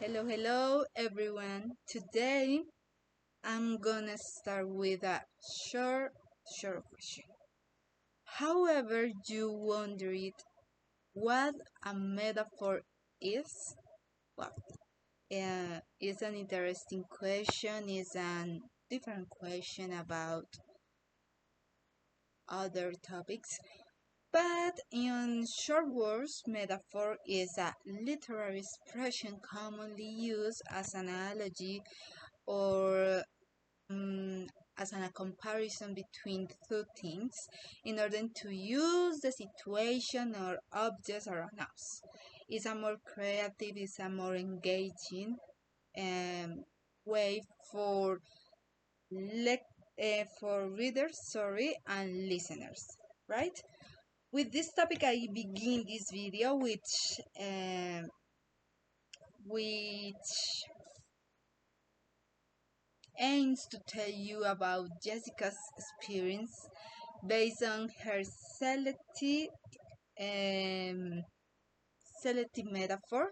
Hello everyone. Today I'm gonna start with a short question. However, you wondered what a metaphor is? Well, it's an interesting question. It's a different question about other topics. But in short words, metaphor is a literary expression commonly used as an analogy or um, as a comparison between two things in order to use the situation or objects around us. It's a more creative, it's a more engaging way for for readers, and listeners, right? With this topic, I begin this video, which aims to tell you about Jessica's experience based on her um, selective metaphor.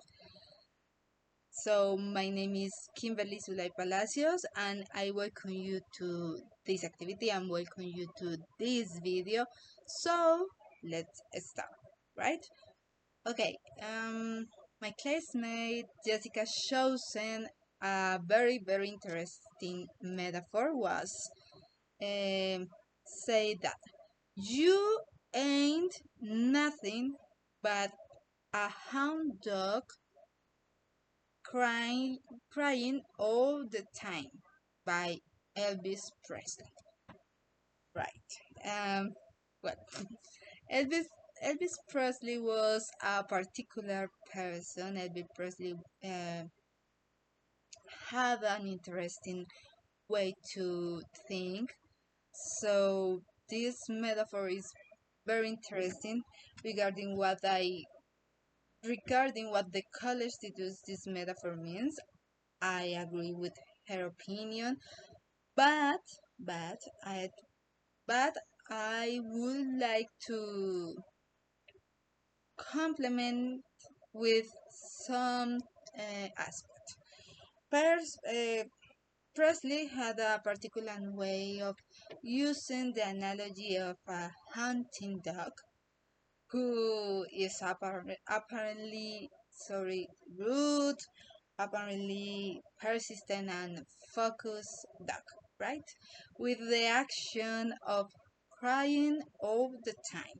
So my name is Kimberly Zulay Palacios and I welcome you to this activity and welcome you to this video. So let's start, right? Okay, my classmate Jessica chosen a very interesting metaphor was say that you ain't nothing but a hound dog crying, crying all the time by Elvis Presley. Right. Well, Elvis Elvis Presley was a particular person. Elvis Presley uh, had an interesting way to think. So this metaphor is very interesting regarding what the college deduces this metaphor means. I agree with her opinion, but but I but I would like to complement with some aspect. First, Presley had a particular way of using the analogy of a hunting dog who is apparently rude, apparently persistent and focused dog, right? With the action of crying all the time.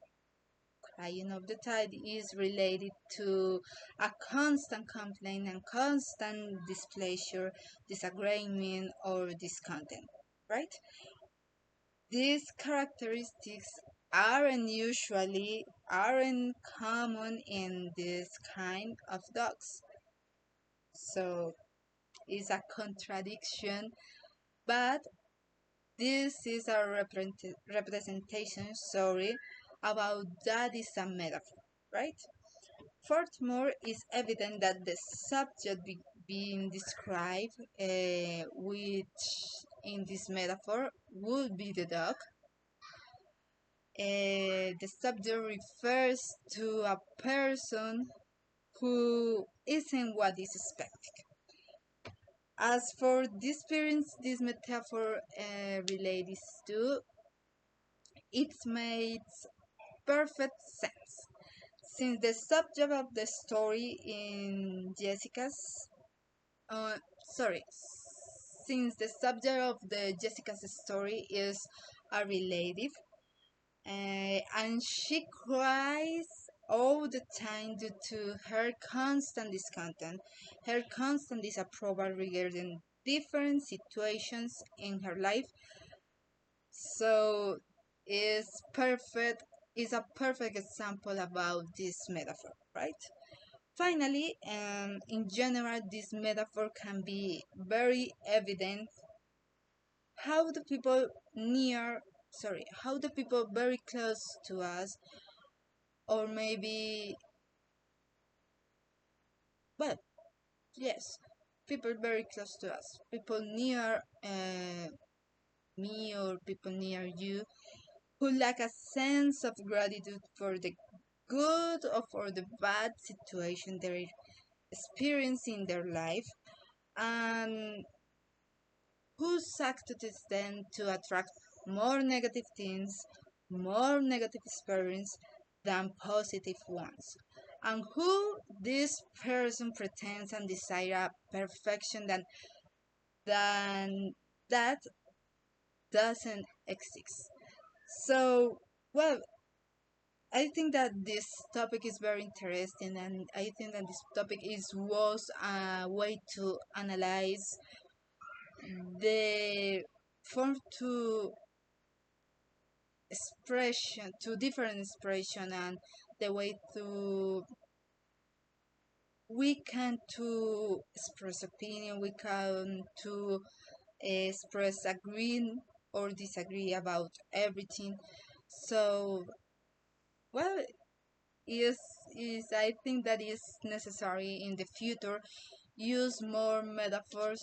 Crying all the time is related to a constant complaint and constant displeasure, disagreement, or discontent, right? These characteristics aren't common in this kind of dogs. So it's a contradiction, but this is a representation, about that is a metaphor, right? Furthermore, it's evident that the subject being described, which in this metaphor would be the dog, the subject refers to a person who isn't what is expected. As for the experience this metaphor relates to, it makes perfect sense. Since the subject of the story in Jessica's, uh, sorry, since the subject of the Jessica's story is a relative, and she cries all the time due to her constant discontent, her constant disapproval regarding different situations in her life. So is a perfect example about this metaphor, right? Finally, in general, this metaphor can be very evident how the people how the people very close to us, or maybe, well, yes, people very close to us, people near me or people near you, who lack a sense of gratitude for the good or for the bad situation experience in their life, and who succeeds then to attract more negative things, more negative experience than positive ones. And who this person pretends and desire a perfection than that doesn't exist. So, well, I think that this topic is very interesting, and I think that this topic is was a way to analyze the form to expression, to different expression, and the way to we can to express opinion, we can to express agree or disagree about everything. So, well, is I think that is necessary in the future use more metaphors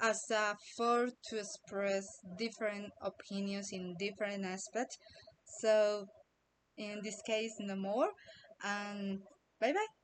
as a for to express different opinions in different aspects. So in this case, no more. And bye bye.